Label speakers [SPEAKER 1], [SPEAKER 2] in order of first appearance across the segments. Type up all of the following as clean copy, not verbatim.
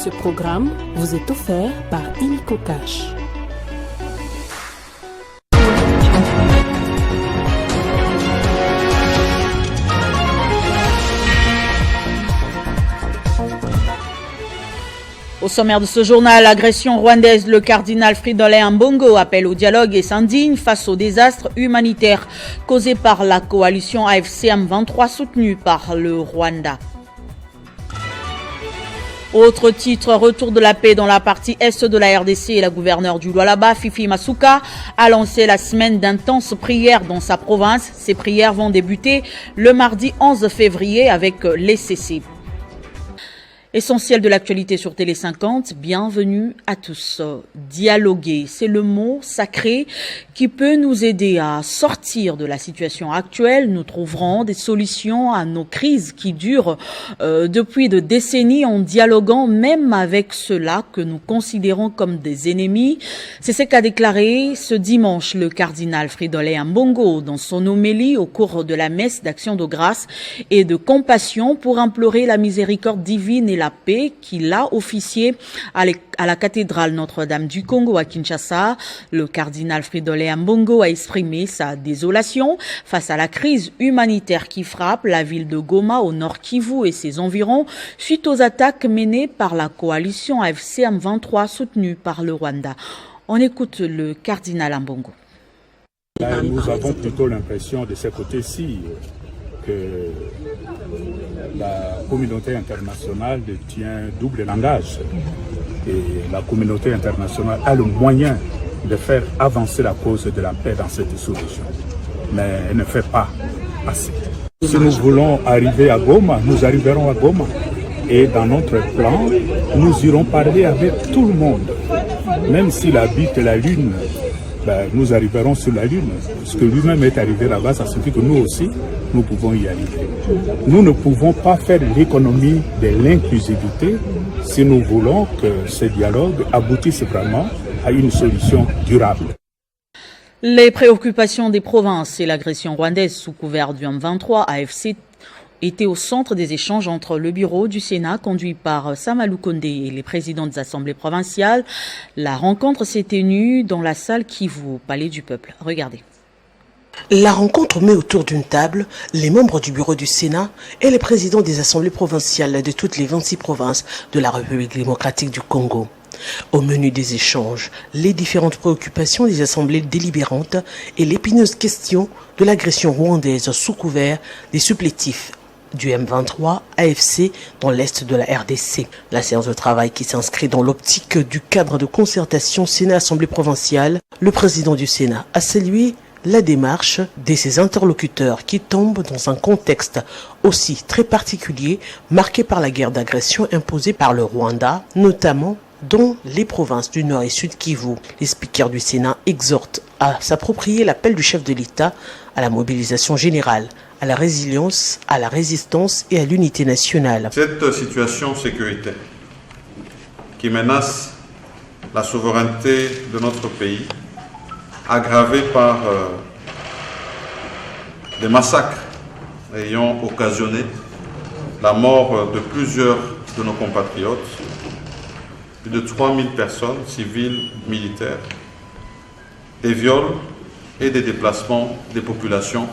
[SPEAKER 1] Ce programme vous est offert par Illico Cash.
[SPEAKER 2] Au sommaire de ce journal, agression rwandaise, le cardinal Fridolin Ambongo appelle au dialogue et s'indigne face au désastre humanitaire causé par la coalition AFC M23 soutenue par le Rwanda. Autre titre, retour de la paix dans la partie est de la RDC et la gouverneure du Lualaba, Fifi Masuka, a lancé la semaine d'intenses prières dans sa province. Ces prières vont débuter le mardi 11 février avec les CC. Essentiel de l'actualité sur Télé 50, bienvenue à tous. Dialoguer, c'est le mot sacré qui peut nous aider à sortir de la situation actuelle. Nous trouverons des solutions à nos crises qui durent depuis des décennies en dialoguant même avec ceux-là que nous considérons comme des ennemis. C'est ce qu'a déclaré ce dimanche le cardinal Fridolin Ambongo dans son homélie au cours de la messe d'action de grâce et de compassion pour implorer la miséricorde divine et la paix qu'il a officié à la cathédrale Notre-Dame du Congo à Kinshasa. Le cardinal Fridolin Ambongo a exprimé sa désolation face à la crise humanitaire qui frappe la ville de Goma au nord Kivu et ses environs suite aux attaques menées par la coalition AFC M23 soutenue par le Rwanda. On écoute le cardinal Ambongo.
[SPEAKER 3] Nous avons plutôt l'impression de ce côté-ci que la communauté internationale tient double langage et la communauté internationale a le moyen de faire avancer la cause de la paix dans cette sous-région, mais elle ne fait pas assez. Si nous voulons arriver à Goma, nous arriverons à Goma et dans notre plan, nous irons parler avec tout le monde, même s'il habite la Lune. Nous arriverons sur la Lune. Ce que lui-même est arrivé là-bas, ça signifie que nous aussi, nous pouvons y arriver. Nous ne pouvons pas faire l'économie de l'inclusivité si nous voulons que ce dialogue aboutisse vraiment à une solution durable.
[SPEAKER 2] Les préoccupations des provinces et l'agression rwandaise sous couvert du M23 AFC était au centre des échanges entre le bureau du Sénat conduit par Samalou Kondé et les présidents des assemblées provinciales. La rencontre s'est tenue dans la salle Kivu au Palais du Peuple. Regardez.
[SPEAKER 4] La rencontre met autour d'une table les membres du bureau du Sénat et les présidents des assemblées provinciales de toutes les 26 provinces de la République démocratique du Congo. Au menu des échanges, les différentes préoccupations des assemblées délibérantes et l'épineuse question de l'agression rwandaise sous couvert des supplétifs du M23 AFC dans l'est de la RDC. La séance de travail qui s'inscrit dans l'optique du cadre de concertation Sénat-Assemblée provinciale, le président du Sénat a salué la démarche de ses interlocuteurs qui tombent dans un contexte aussi très particulier marqué par la guerre d'agression imposée par le Rwanda, notamment dans les provinces du Nord et Sud Kivu. Les speakers du Sénat exhortent à s'approprier l'appel du chef de l'État à la mobilisation générale, à la résilience, à la résistance et à l'unité nationale.
[SPEAKER 5] Cette situation de sécurité qui menace la souveraineté de notre pays, aggravée par des massacres ayant occasionné la mort de plusieurs de nos compatriotes, plus de 3000 personnes, civiles, militaires, des viols et des déplacements des populations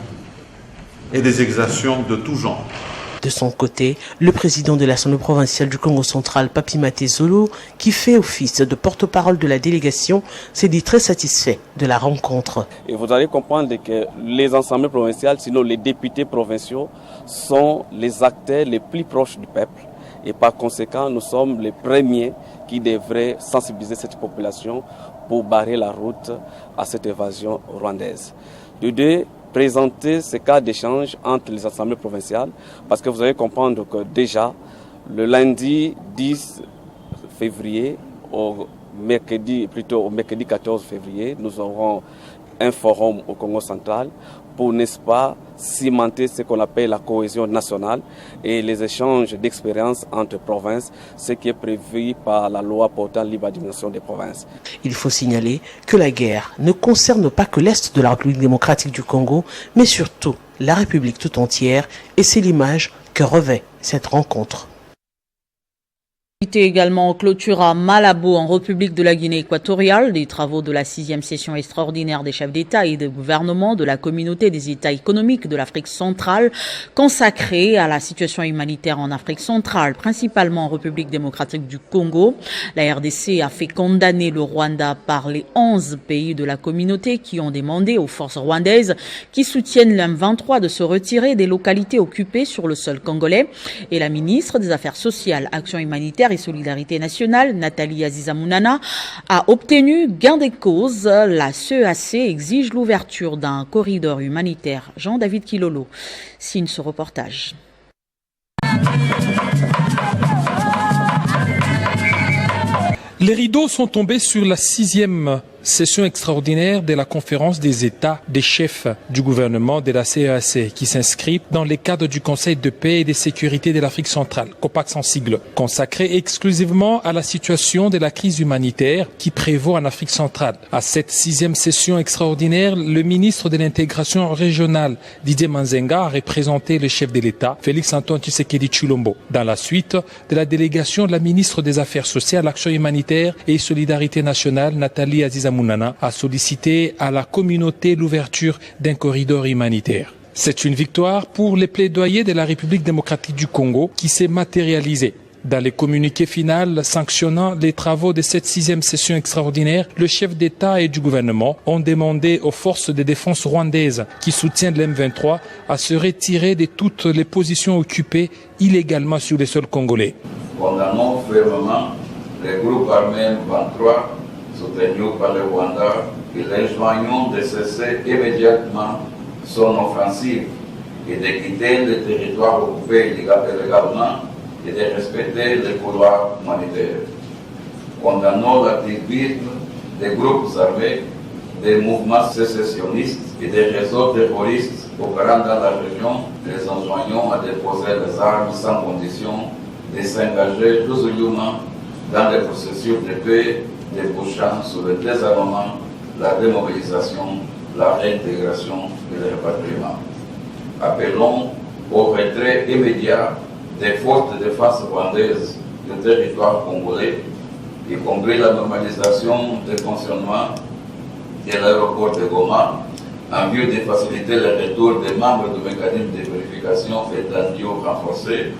[SPEAKER 5] et des exactions de tout genre.
[SPEAKER 4] De son côté, le président de l'Assemblée provinciale du Congo central, Papi Matezolo, qui fait office de porte-parole de la délégation, s'est dit très satisfait de la rencontre.
[SPEAKER 6] Et vous allez comprendre que les assemblées provinciales, sinon les députés provinciaux, sont les acteurs les plus proches du peuple. Et par conséquent, nous sommes les premiers qui devraient sensibiliser cette population pour barrer la route à cette évasion rwandaise. De deux, présenter ce cas d'échange entre les assemblées provinciales, parce que vous allez comprendre que déjà, le lundi 10 février, au mercredi 14 février, nous aurons un forum au Congo central pour, n'est-ce pas, cimenter ce qu'on appelle la cohésion nationale et les échanges d'expériences entre provinces, ce qui est prévu par la loi portant libre administration des provinces.
[SPEAKER 4] Il faut signaler que la guerre ne concerne pas que l'Est de la République démocratique du Congo, mais surtout la République tout entière, et c'est l'image que revêt cette rencontre.
[SPEAKER 2] Également clôture à Malabo en République de la Guinée équatoriale des travaux de la 6e session extraordinaire des chefs d'État et de gouvernement de la communauté des États économiques de l'Afrique centrale consacrée à la situation humanitaire en Afrique centrale, principalement en République démocratique du Congo. La RDC a fait condamner le Rwanda par les 11 pays de la communauté qui ont demandé aux forces rwandaises qui soutiennent l'M23 de se retirer des localités occupées sur le sol congolais. Et la ministre des Affaires sociales, Action humanitaire et Solidarité nationale, Nathalie Aziza Mounana, a obtenu gain de cause. La CEAC exige l'ouverture d'un corridor humanitaire. Jean-David Kilolo signe ce reportage.
[SPEAKER 7] Les rideaux sont tombés sur la 6e session extraordinaire de la conférence des États des chefs du gouvernement de la CEAC qui s'inscrit dans le cadre du Conseil de paix et de sécurité de l'Afrique centrale, COPAX en sigle, consacré exclusivement à la situation de la crise humanitaire qui prévaut en Afrique centrale. À cette 6e session extraordinaire, le ministre de l'intégration régionale, Didier Manzenga, a représenté le chef de l'État, Félix-Antoine Tshisekedi Tshilombo. Dans la suite de la délégation de la ministre des Affaires sociales, Action humanitaire et Solidarité nationale, Nathalie Aziza Mounana, a sollicité à la communauté l'ouverture d'un corridor humanitaire. C'est une victoire pour les plaidoyers de la République démocratique du Congo qui s'est matérialisée. Dans les communiqués finaux sanctionnant les travaux de cette 6e session extraordinaire, le chef d'État et du gouvernement ont demandé aux forces de défense rwandaises qui soutiennent l'M23 à se retirer de toutes les positions occupées illégalement sur le sol congolais.
[SPEAKER 8] Condamnons fermement les groupes armés 23 soutenus par le Rwanda et les joignons de cesser immédiatement son offensive et de quitter le territoire occupé illégalement et de respecter les couloirs humanitaires. Condamnons l'activisme des groupes armés, des mouvements sécessionnistes et des réseaux terroristes opérant dans la région, les enjoignons à déposer les armes sans condition, de s'engager résolument dans les processus de paix débouchant sur le désarmement, la démobilisation, la réintégration et le rapatriement. Appelons au retrait immédiat des forces de défense rwandaises du territoire congolais, y compris la normalisation des fonctionnements de l'aéroport de Goma, en vue de faciliter le retour des membres du mécanisme de vérification étendu renforcé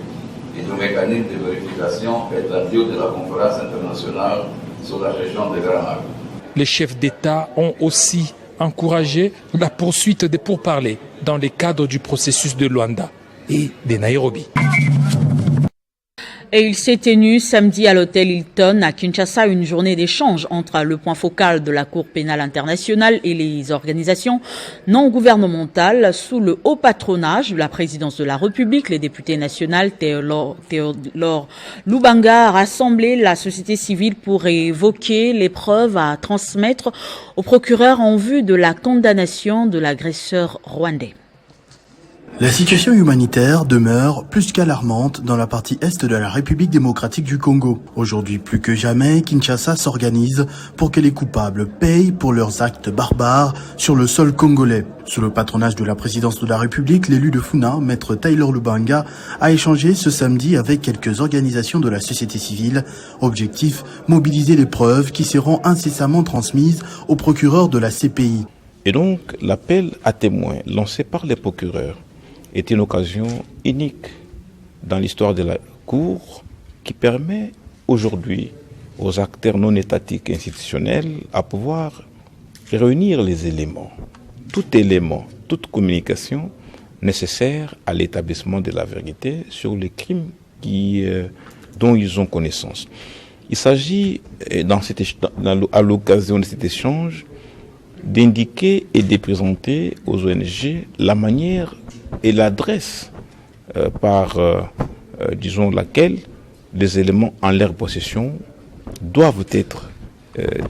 [SPEAKER 8] et du mécanisme de vérification étendu de la conférence internationale sur la région de Grand Lac.
[SPEAKER 7] Les chefs d'État ont aussi encouragé la poursuite des pourparlers dans le cadre du processus de Luanda et de Nairobi.
[SPEAKER 2] Et il s'est tenu samedi à l'hôtel Hilton à Kinshasa une journée d'échange entre le point focal de la Cour pénale internationale et les organisations non gouvernementales sous le haut patronage de la présidence de la République. Les députés nationaux Théodore Lubanga a rassemblé la société civile pour évoquer les preuves à transmettre au procureur en vue de la condamnation de l'agresseur rwandais.
[SPEAKER 9] La situation humanitaire demeure plus qu'alarmante dans la partie est de la République démocratique du Congo. Aujourd'hui, plus que jamais, Kinshasa s'organise pour que les coupables payent pour leurs actes barbares sur le sol congolais. Sous le patronage de la présidence de la République, l'élu de Funa, maître Taylor Lubanga, a échangé ce samedi avec quelques organisations de la société civile. Objectif, mobiliser les preuves qui seront incessamment transmises au procureur de la CPI.
[SPEAKER 10] Et donc, l'appel à témoins lancé par les procureurs est une occasion unique dans l'histoire de la Cour qui permet aujourd'hui aux acteurs non étatiques et institutionnels à pouvoir réunir les éléments, toute communication nécessaire à l'établissement de la vérité sur les crimes dont ils ont connaissance. Il s'agit, à l'occasion de cet échange, d'indiquer et de présenter aux ONG la manière et l'adresse par laquelle les éléments en leur possession doivent être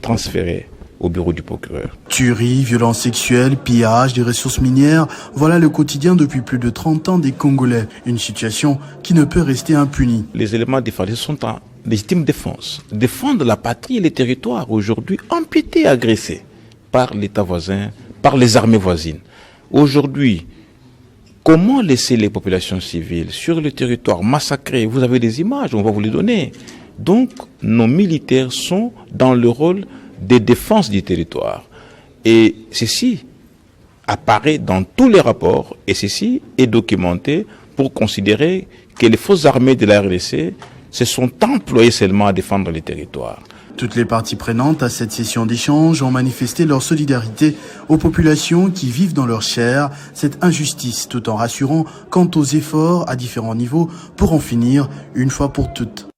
[SPEAKER 10] transférés au bureau du procureur.
[SPEAKER 9] Tuerie, violences sexuelles, pillage des ressources minières, voilà le quotidien depuis plus de 30 ans des Congolais. Une situation qui ne peut rester impunie.
[SPEAKER 10] Les éléments défensifs sont en légitime défense. Défendre la patrie et les territoires aujourd'hui amputés, agressés par l'État voisin, par les armées voisines. Aujourd'hui, comment laisser les populations civiles sur le territoire massacrées? Vous avez des images, on va vous les donner. Donc, nos militaires sont dans le rôle de défense du territoire. Et ceci apparaît dans tous les rapports et ceci est documenté pour considérer que les forces armées de la RDC se sont employées seulement à défendre les territoires.
[SPEAKER 9] Toutes les parties prenantes à cette session d'échange ont manifesté leur solidarité aux populations qui vivent dans leur chair cette injustice, tout en rassurant quant aux efforts à différents niveaux pour en finir une fois pour toutes.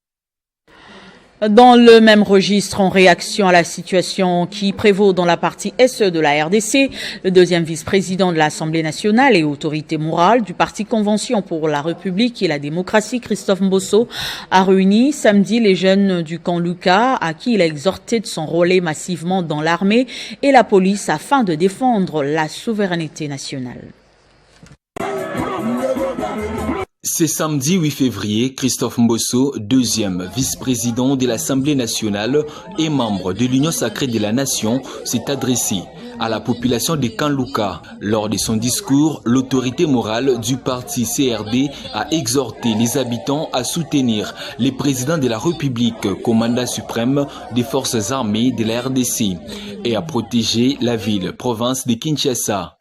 [SPEAKER 2] Dans le même registre, en réaction à la situation qui prévaut dans la partie SE de la RDC, le deuxième vice-président de l'Assemblée nationale et autorité morale du Parti Convention pour la République et la démocratie, Christophe Mbosso, a réuni samedi les jeunes du camp Luka, à qui il a exhorté de s'enrôler massivement dans l'armée et la police afin de défendre la souveraineté nationale.
[SPEAKER 11] C'est samedi 8 février, Christophe Mbosso, deuxième vice-président de l'Assemblée nationale et membre de l'Union sacrée de la nation, s'est adressé à la population de Kanluka. Lors de son discours, l'autorité morale du parti CRD a exhorté les habitants à soutenir le président de la République, commandant suprême des forces armées de la RDC, et à protéger la ville-province de Kinshasa.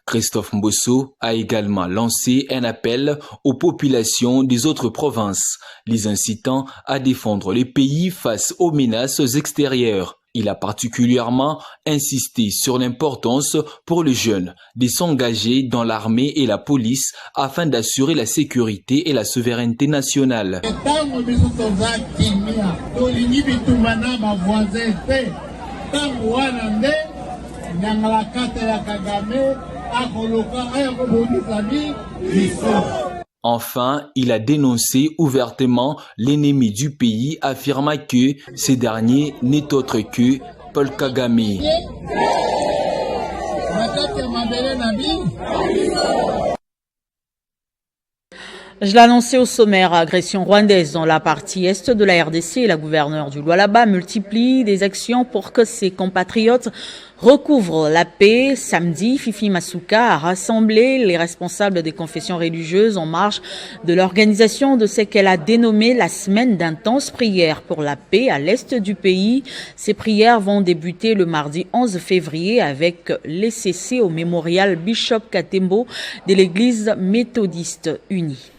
[SPEAKER 11] Christophe Mbosso a également lancé un appel aux populations des autres provinces, les incitant à défendre le pays face aux menaces extérieures. Il a particulièrement insisté sur l'importance pour les jeunes de s'engager dans l'armée et la police afin d'assurer la sécurité et la souveraineté nationale. Enfin, il a dénoncé ouvertement l'ennemi du pays, affirmant que ce dernier n'est autre que Paul Kagame.
[SPEAKER 2] Je l'annonçais au sommaire, agression rwandaise dans la partie est de la RDC et la gouverneure du Lualaba multiplie des actions pour que ses compatriotes recouvrent la paix. Samedi, Fifi Masuka a rassemblé les responsables des confessions religieuses en marge de l'organisation de ce qu'elle a dénommé la semaine d'intenses prières pour la paix à l'est du pays. Ces prières vont débuter le mardi 11 février avec l'ECC au mémorial Bishop Katembo de l'église méthodiste unie.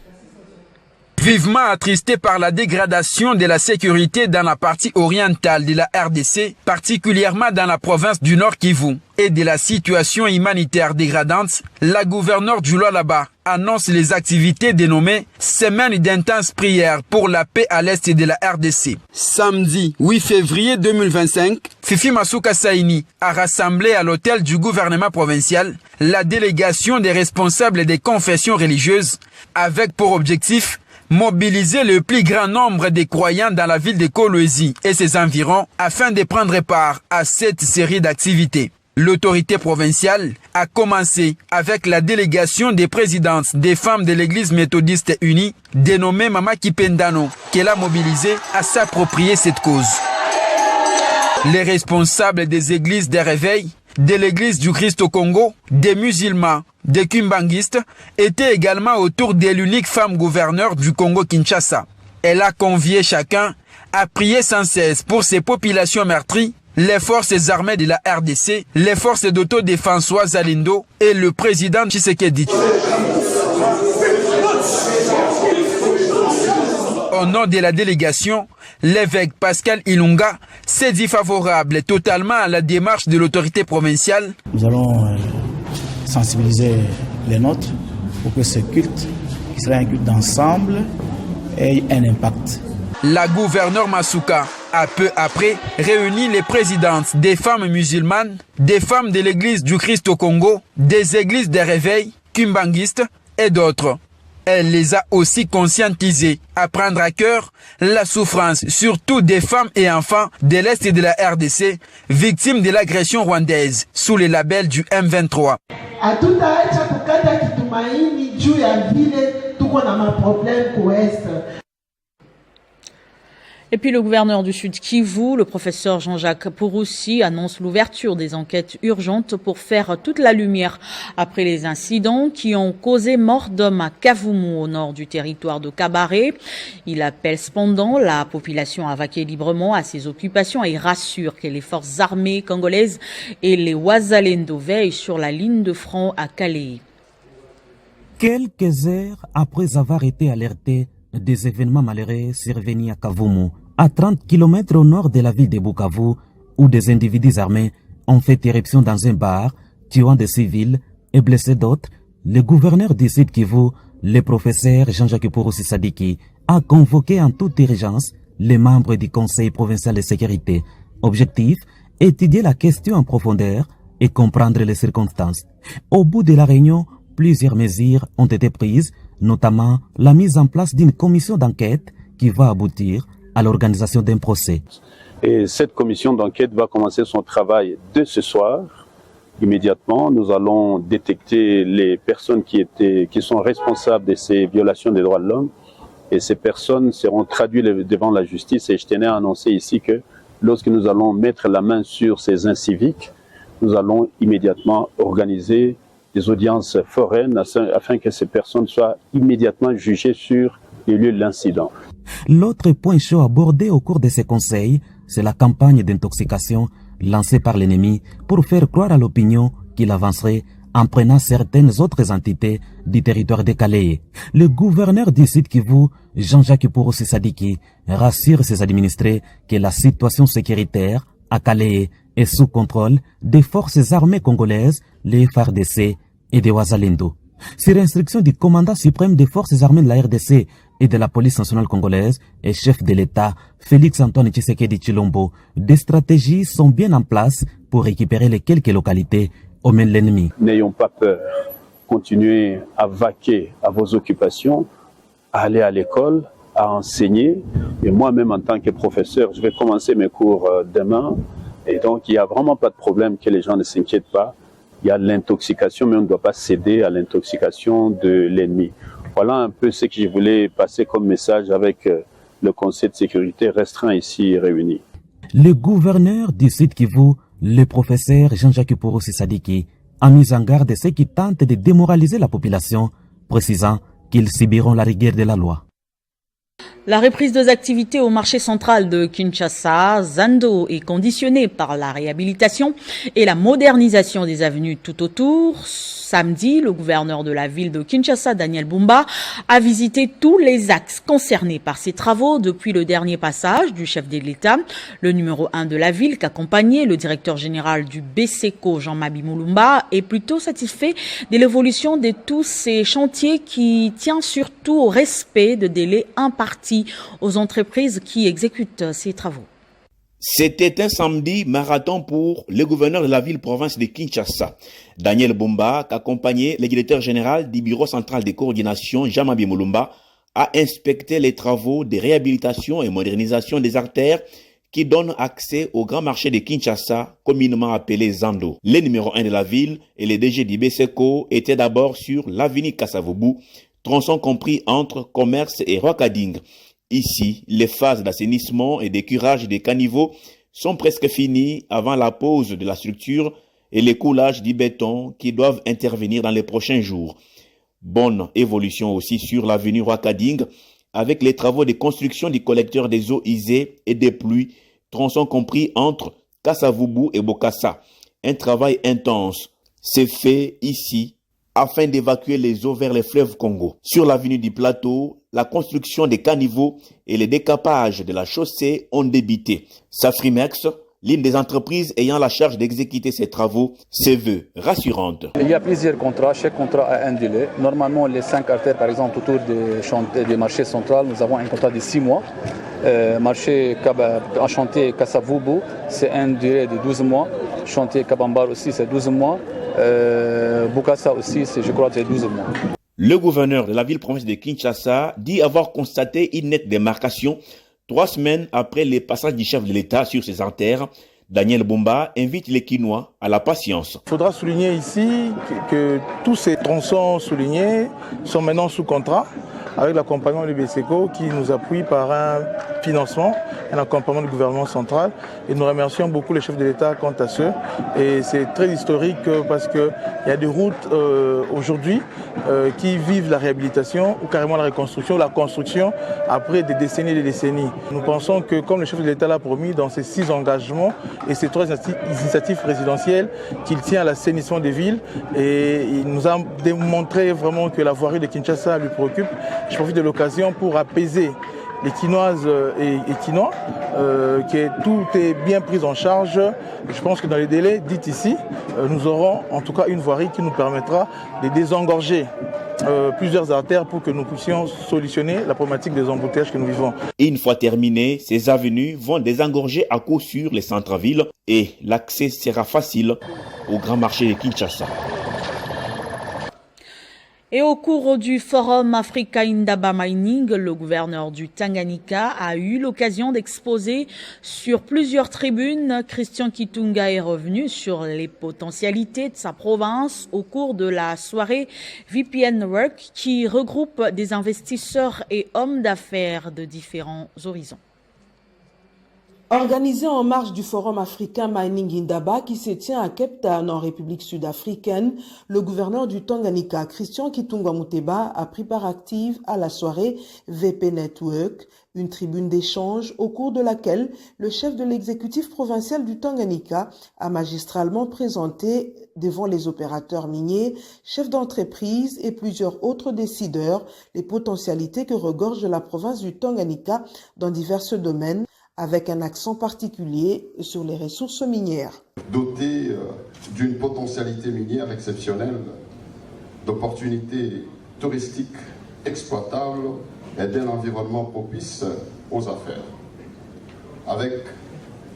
[SPEAKER 12] Vivement attristé par la dégradation de la sécurité dans la partie orientale de la RDC, particulièrement dans la province du Nord Kivu, et de la situation humanitaire dégradante, la gouverneure du Lualaba annonce les activités dénommées Semaine d'intenses prières pour la paix à l'est de la RDC. Samedi 8 février 2025, Fifi Masuka Saini a rassemblé à l'hôtel du gouvernement provincial la délégation des responsables des confessions religieuses avec pour objectif mobiliser le plus grand nombre de croyants dans la ville de Kolwezi et ses environs afin de prendre part à cette série d'activités. L'autorité provinciale a commencé avec la délégation des présidentes des femmes de l'église méthodiste unie, dénommée Mama Kipendano, qu'elle a mobilisée à s'approprier cette cause. Les responsables des églises des réveils, de l'église du Christ au Congo, des musulmans, des kimbanguistes, étaient également autour de l'unique femme gouverneure du Congo-Kinshasa. Elle a convié chacun à prier sans cesse pour ces populations meurtries, les forces armées de la RDC, les forces d'autodéfense Wazalendo et le président Tshisekedi. Au nom de la délégation, l'évêque Pascal Ilunga s'est dit favorable totalement à la démarche de l'autorité provinciale.
[SPEAKER 13] Nous allons sensibiliser les nôtres pour que ce culte, qui sera un culte d'ensemble, ait un impact.
[SPEAKER 12] La gouverneure Masuka a peu après réuni les présidentes des femmes musulmanes, des femmes de l'église du Christ au Congo, des églises des réveils, kimbanguistes et d'autres. Elle les a aussi conscientisés à prendre à cœur la souffrance, surtout des femmes et enfants de l'Est de la RDC, victimes de l'agression rwandaise sous les labels du M23.
[SPEAKER 14] Hatutaacha kukata kitumaini juu ya vile tuko na maproblème kuest.
[SPEAKER 2] Et puis le gouverneur du Sud Kivu, le professeur Jean-Jacques Pouroussi, annonce l'ouverture des enquêtes urgentes pour faire toute la lumière après les incidents qui ont causé mort d'hommes à Kavumu, au nord du territoire de Kabaré. Il appelle cependant la population à vaquer librement à ses occupations et rassure que les forces armées congolaises et les Wazalendo veillent sur la ligne de front à Calais.
[SPEAKER 15] Quelques heures après avoir été alertés des événements malheureux survenus à Kavumu, à 30 km au nord de la ville de Bukavu, où des individus armés ont fait éruption dans un bar, tuant des civils et blessé d'autres, le gouverneur du Sud Kivu, le professeur Jean-Jacques Pouroussi Sadiki, a convoqué en toute urgence les membres du Conseil provincial de sécurité. Objectif, étudier la question en profondeur et comprendre les circonstances. Au bout de la réunion, plusieurs mesures ont été prises, notamment la mise en place d'une commission d'enquête qui va aboutir à l'organisation d'un procès.
[SPEAKER 16] Et cette commission d'enquête va commencer son travail dès ce soir. Immédiatement, nous allons détecter les personnes qui sont responsables de ces violations des droits de l'homme, et ces personnes seront traduites devant la justice. Et je tenais à annoncer ici que lorsque nous allons mettre la main sur ces inciviques, nous allons immédiatement organiser des audiences foraines afin que ces personnes soient immédiatement jugées sur les lieux de l'incident.
[SPEAKER 15] L'autre point chaud abordé au cours de ces conseils, c'est la campagne d'intoxication lancée par l'ennemi pour faire croire à l'opinion qu'il avancerait en prenant certaines autres entités du territoire de Calais. Le gouverneur du Sud Kivu, Jean-Jacques Pouroussi Sadiki, rassure ses administrés que la situation sécuritaire à Calais est sous contrôle des forces armées congolaises, les FARDC et des Wazalendo. Sur instruction du commandant suprême des forces armées de la RDC et de la police nationale congolaise et chef de l'État, Félix-Antoine Tshisekedi Tshilombo, des stratégies sont bien en place pour récupérer les quelques localités aux mains de l'ennemi.
[SPEAKER 16] N'ayons pas peur. Continuez à vaquer à vos occupations, à aller à l'école, à enseigner. Et moi-même, en tant que professeur, je vais commencer mes cours demain. Et donc, il n'y a vraiment pas de problème, que les gens ne s'inquiètent pas. Il y a l'intoxication, mais on ne doit pas céder à l'intoxication de l'ennemi. Voilà un peu ce que je voulais passer comme message avec le Conseil de sécurité restreint ici réuni.
[SPEAKER 15] Le gouverneur du Sud Kivu, le professeur Jean-Jacques Pouroussi Sadiki, a mis en garde ceux qui tentent de démoraliser la population, précisant qu'ils subiront la rigueur de la loi.
[SPEAKER 2] La reprise des activités au marché central de Kinshasa, Zando, est conditionnée par la réhabilitation et la modernisation des avenues tout autour. Samedi, le gouverneur de la ville de Kinshasa, Daniel Bumba, a visité tous les axes concernés par ces travaux depuis le dernier passage du chef de l'État. Le numéro 1 de la ville, qu'accompagnait le directeur général du BCECO, Jean-Mabi Moulumba, est plutôt satisfait de l'évolution de tous ces chantiers qui tient surtout au respect de délais impartis aux entreprises qui exécutent ces travaux.
[SPEAKER 17] C'était un samedi marathon pour le gouverneur de la ville-province de Kinshasa. Daniel Bumba, qu'accompagnait le directeur général du bureau central de coordination, Jean-Mabi Moulumba, a inspecté les travaux de réhabilitation et modernisation des artères qui donnent accès au grand marché de Kinshasa, communément appelé Zando. Le numéro 1 de la ville et le DG du BCECO étaient d'abord sur l'avenue Kasavubu, tronçon compris entre Commerce et Rwakading. Ici, les phases d'assainissement et d'écurage des caniveaux sont presque finies avant la pose de la structure et l'écoulage du béton qui doivent intervenir dans les prochains jours. Bonne évolution aussi sur l'avenue Rwakading avec les travaux de construction du collecteur des eaux usées et des pluies, tronçon compris entre Kasavubu et Bokassa. Un travail intense s'est fait ici afin d'évacuer les eaux vers les fleuves Congo. Sur l'avenue du Plateau, la construction des caniveaux et le décapage de la chaussée ont débuté. Safrimex, l'une des entreprises ayant la charge d'exécuter ces travaux, se veut rassurante.
[SPEAKER 18] Il y a plusieurs contrats, chaque contrat a un délai. Normalement, les 5 artères, par exemple, autour des marchés centraux, nous avons un contrat de 6 mois. Marché chantier Kasavubu, c'est un délai de 12 mois. Chantier Kabambar aussi, c'est 12 mois. Bokassa aussi, je crois que c'est 12 mois.
[SPEAKER 17] Le gouverneur de la ville-province de Kinshasa dit avoir constaté une nette démarcation 3 semaines après le passage du chef de l'État sur ces artères, Daniel Bumba invite les Kinois à la patience.
[SPEAKER 19] Il faudra souligner ici que tous ces tronçons soulignés sont maintenant sous contrat avec l'accompagnement du BCECO qui nous appuie par un financement, un accompagnement du gouvernement central. Et nous remercions beaucoup les chefs de l'État quant à ce. Et c'est très historique parce qu'il y a des routes aujourd'hui qui vivent la réhabilitation ou carrément la reconstruction, la construction après des décennies et des décennies. Nous pensons que comme le chef de l'État l'a promis dans ses 6 engagements et ses 3 initiatives présidentielles, qu'il tient à l'assainissement des villes et il nous a démontré vraiment que la voirie de Kinshasa lui préoccupe. Je profite de l'occasion pour apaiser les Kinoises et Kinois, que tout est bien pris en charge. Je pense que dans les délais dits ici, nous aurons en tout cas une voirie qui nous permettra de désengorger plusieurs artères pour que nous puissions solutionner la problématique des embouteillages que nous vivons.
[SPEAKER 17] Et une fois terminées, ces avenues vont désengorger à coup sûr les centres-villes et l'accès sera facile au grand marché de Kinshasa.
[SPEAKER 2] Et au cours du forum Africa Indaba Mining, le gouverneur du Tanganyika a eu l'occasion d'exposer sur plusieurs tribunes. Christian Kitunga est revenu sur les potentialités de sa province au cours de la soirée VPN Work qui regroupe des investisseurs et hommes d'affaires de différents horizons.
[SPEAKER 20] Organisé en marge du Forum africain Mining Indaba qui se tient à Cape Town en République sud-africaine, le gouverneur du Tanganyika, Christian Kitunga Muteba, a pris part active à la soirée VP Network, une tribune d'échange au cours de laquelle le chef de l'exécutif provincial du Tanganyika a magistralement présenté devant les opérateurs miniers, chefs d'entreprise et plusieurs autres décideurs les potentialités que regorge la province du Tanganyika dans divers domaines, avec un accent particulier sur les ressources minières.
[SPEAKER 21] Doté d'une potentialité minière exceptionnelle, d'opportunités touristiques exploitables et d'un environnement propice aux affaires. Avec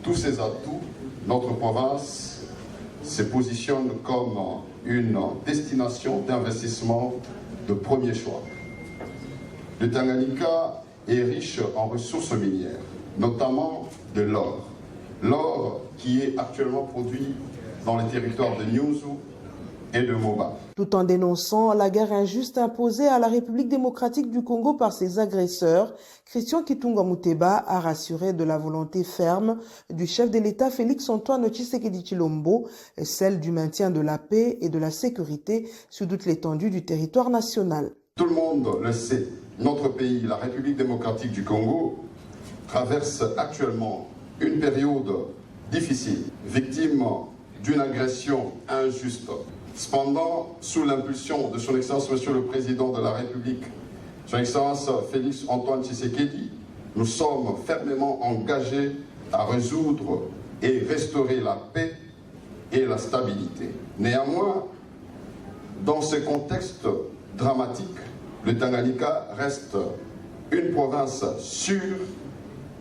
[SPEAKER 21] tous ces atouts, notre province se positionne comme une destination d'investissement de premier choix. Le Tanganyika est riche en ressources minières, notamment de l'or. L'or qui est actuellement produit dans les territoires de Nyuzu et de Moba.
[SPEAKER 20] Tout en dénonçant la guerre injuste imposée à la République démocratique du Congo par ses agresseurs, Christian Kitunga Muteba a rassuré de la volonté ferme du chef de l'État Félix-Antoine Tshisekedi Tshilombo, celle du maintien de la paix et de la sécurité sur toute l'étendue du territoire national.
[SPEAKER 21] Tout le monde le sait, notre pays, la République démocratique du Congo, traverse actuellement une période difficile, victime d'une agression injuste. Cependant, sous l'impulsion de son Excellence Monsieur le Président de la République, son Excellence Félix-Antoine Tshisekedi, nous sommes fermement engagés à résoudre et restaurer la paix et la stabilité. Néanmoins, dans ce contexte dramatique, le Tanganyika reste une province sûre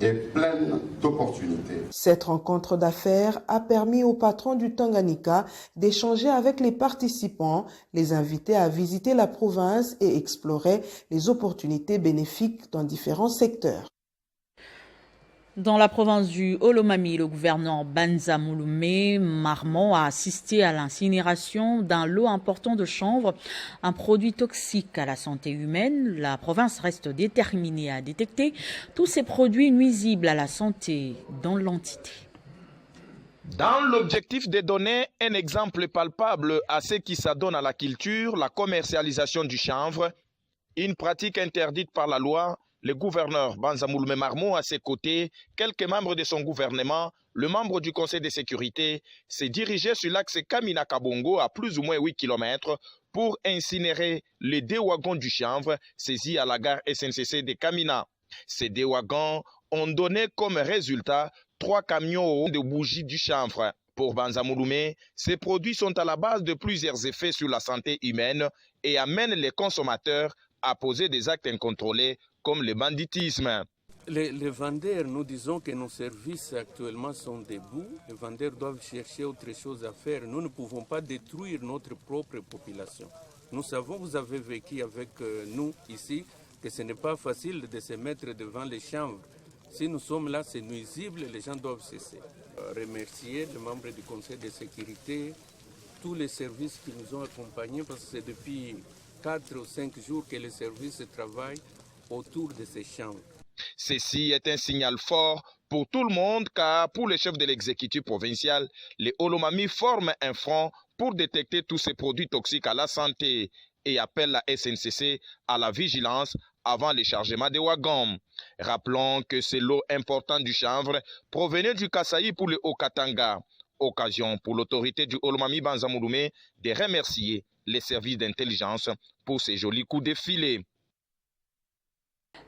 [SPEAKER 21] et pleine d'opportunités.
[SPEAKER 20] Cette rencontre d'affaires a permis aux patrons du Tanganyika d'échanger avec les participants, les inviter à visiter la province et explorer les opportunités bénéfiques dans différents secteurs.
[SPEAKER 2] Dans la province du Olomami, le gouverneur Banza Mouloumé Marmont a assisté à l'incinération d'un lot important de chanvre, un produit toxique à la santé humaine. La province reste déterminée à détecter tous ces produits nuisibles à la santé dans l'entité.
[SPEAKER 22] Dans l'objectif de donner un exemple palpable à ceux qui s'adonnent à la culture, la commercialisation du chanvre, une pratique interdite par la loi, le gouverneur Banza Mouloumé Marmont, à ses côtés, quelques membres de son gouvernement, le membre du Conseil de sécurité, s'est dirigé sur l'axe Kamina-Kabongo à plus ou moins 8 km pour incinérer les 2 wagons du chanvre saisis à la gare SNCC de Kamina. Ces 2 wagons ont donné comme résultat 3 camions de bougies du chanvre. Pour Banza Mouloumé, ces produits sont à la base de plusieurs effets sur la santé humaine et amènent les consommateurs à poser des actes incontrôlés comme le banditisme.
[SPEAKER 23] Les vendeurs, nous disons que nos services actuellement sont debout. Les vendeurs doivent chercher autre chose à faire. Nous ne pouvons pas détruire notre propre population. Nous savons, vous avez vécu avec nous ici, que ce n'est pas facile de se mettre devant les chanvres. Si nous sommes là, c'est nuisible, les gens doivent cesser. Remercier les membres du Conseil de sécurité, tous les services qui nous ont accompagnés, parce que c'est depuis 4 ou 5 jours que les services travaillent autour de ces chambres.
[SPEAKER 22] Ceci est un signal fort pour tout le monde, car pour les chefs de l'exécutif provincial, les Olomami forment un front pour détecter tous ces produits toxiques à la santé et appellent la SNCC à la vigilance avant les chargements des wagons. Rappelons que c'est l'eau importante du chanvre provenait du Kasaï pour le Haut-Katanga. Occasion pour l'autorité du Olomami Banzamouloumé de remercier les services d'intelligence pour ces jolis coups de filet.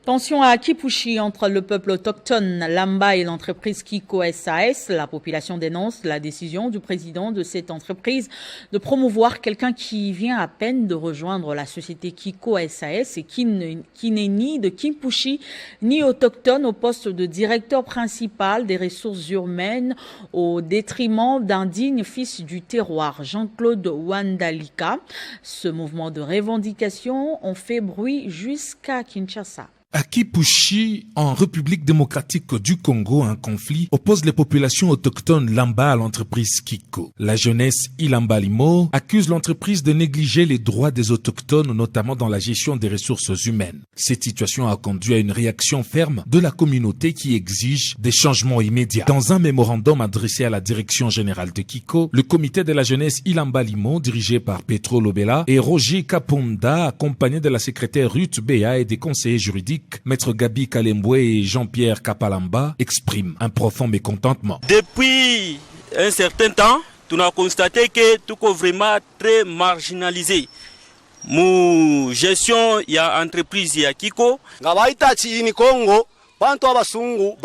[SPEAKER 2] Tension à Kipushi entre le peuple autochtone Lamba et l'entreprise Kiko SAS. La population dénonce la décision du président de cette entreprise de promouvoir quelqu'un qui vient à peine de rejoindre la société Kiko SAS et qui n'est ni de Kipushi ni autochtone au poste de directeur principal des ressources humaines au détriment d'un digne fils du terroir, Jean-Claude Wandalika. Ce mouvement de revendication ont fait bruit jusqu'à Kinshasa.
[SPEAKER 1] À Kipushi, en République démocratique du Congo, un conflit oppose les populations autochtones Lamba à l'entreprise Kiko. La jeunesse Ilamba Limo accuse l'entreprise de négliger les droits des autochtones, notamment dans la gestion des ressources humaines. Cette situation a conduit à une réaction ferme de la communauté qui exige des changements immédiats. Dans un mémorandum adressé à la direction générale de Kiko, le comité de la jeunesse Ilamba Limo, dirigé par Petro Lobela et Roger Kaponda, accompagné de la secrétaire Ruth Béa et des conseillers juridiques, Maître Gabi Kalembwe et Jean-Pierre Kapalamba expriment un profond mécontentement.
[SPEAKER 3] Depuis un certain temps, nous avons constaté que tout est vraiment très marginalisé. Mu gestion ya entreprise ya Kiko
[SPEAKER 5] ngabaita chini Kongo bantu abasungu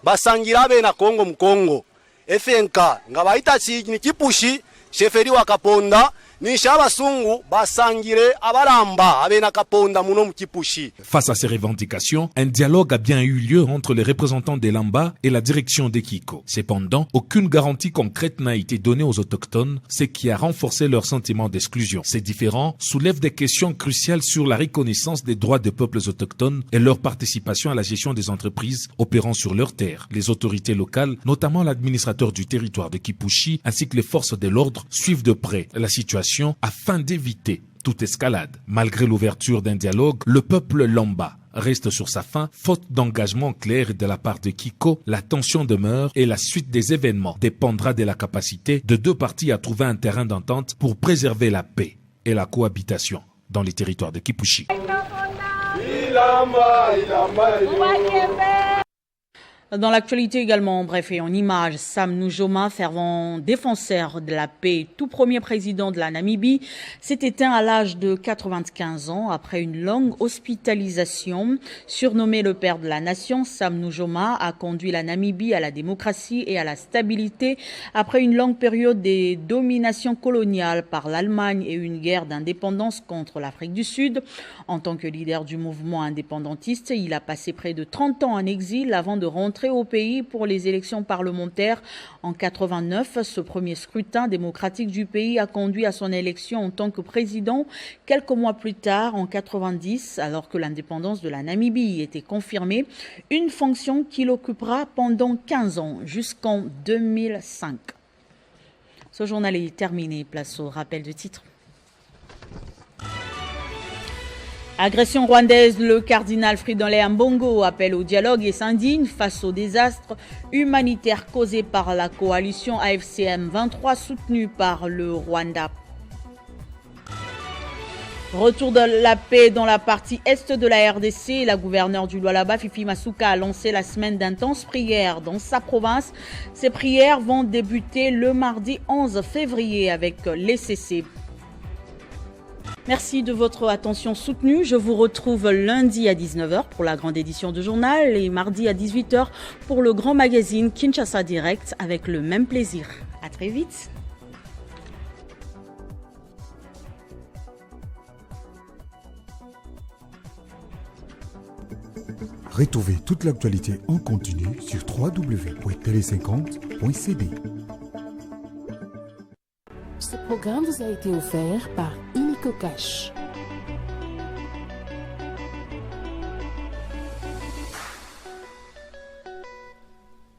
[SPEAKER 5] basangira be na Kongo mkongo FNK ngabaita chini Kipushi sheferi wa Kaponda nisha abasungu basangire abalamba abena Kaponda muno Kipushi.
[SPEAKER 1] Face à ces revendications, un dialogue a bien eu lieu entre les représentants des Lamba et la direction des Kiko. Cependant, aucune garantie concrète n'a été donnée aux autochtones, ce qui a renforcé leur sentiment d'exclusion. Ces différends soulèvent des questions cruciales sur la reconnaissance des droits des peuples autochtones et leur participation à la gestion des entreprises opérant sur leurs terres. Les autorités locales, notamment l'administrateur du territoire de Kipushi, ainsi que les forces de l'ordre, suivent de près la situation afin d'éviter toute escalade. Malgré l'ouverture d'un dialogue, le peuple Lamba reste sur sa faim, faute d'engagement clair de la part de Kiko. La tension demeure et la suite des événements dépendra de la capacité de deux parties à trouver un terrain d'entente pour préserver la paix et la cohabitation dans les territoires de Kipushi.
[SPEAKER 2] Dans l'actualité également, bref et en images, Sam Nujoma, fervent défenseur de la paix, tout premier président de la Namibie, s'est éteint à l'âge de 95 ans après une longue hospitalisation. Surnommé le père de la nation, Sam Nujoma a conduit la Namibie à la démocratie et à la stabilité après une longue période de domination coloniale par l'Allemagne et une guerre d'indépendance contre l'Afrique du Sud. En tant que leader du mouvement indépendantiste, il a passé près de 30 ans en exil avant de rentrer au pays pour les élections parlementaires en 89. Ce premier scrutin démocratique du pays a conduit à son élection en tant que président quelques mois plus tard, en 90, alors que l'indépendance de la Namibie était confirmée, une fonction qu'il occupera pendant 15 ans, jusqu'en 2005. Ce journal est terminé. Place au rappel de titres. Agression rwandaise, le cardinal Fridolin Ambongo appelle au dialogue et s'indigne face au désastre humanitaire causé par la coalition AFCM 23 soutenue par le Rwanda. Retour de la paix dans la partie est de la RDC. La gouverneure du Lualaba, Fifi Masuka, a lancé la semaine d'intenses prières dans sa province. Ces prières vont débuter le mardi 11 février avec l'ECC. Merci de votre attention soutenue. Je vous retrouve lundi à 19h pour la grande édition du journal et mardi à 18h pour le grand magazine Kinshasa Direct avec le même plaisir. À très vite.
[SPEAKER 24] Retrouvez toute l'actualité en continu sur www.tele50.cd.
[SPEAKER 25] Ce programme vous a été offert par Inico Cash.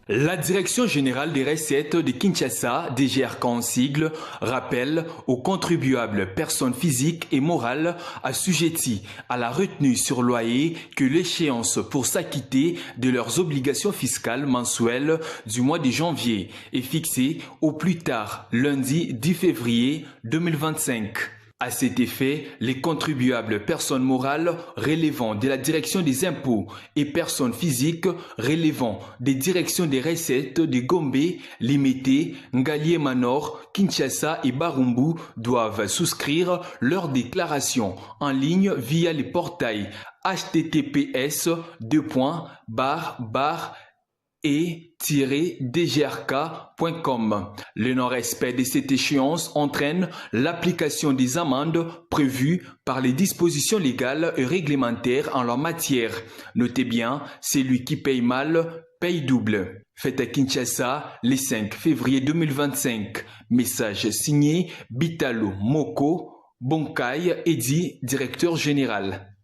[SPEAKER 11] La Direction générale des recettes de Kinshasa, DGRK en sigle, rappelle aux contribuables personnes physiques et morales assujetties à la retenue sur loyer que l'échéance pour s'acquitter de leurs obligations fiscales mensuelles du mois de janvier est fixée au plus tard lundi 10 février 2025. À cet effet, les contribuables personnes morales relevant de la direction des impôts et personnes physiques relevant des directions des recettes de Gombe, Limité, Ngalié Manor, Kinshasa et Barumbu doivent souscrire leur déclaration en ligne via les portails https://e-dgrk.com. Le non-respect de cette échéance entraîne l'application des amendes prévues par les dispositions légales et réglementaires en leur matière. Notez bien, celui qui paye mal paye double. Faites à Kinshasa le 5 février 2025. Message signé Bitalo Moko Bonkai Edi, directeur général.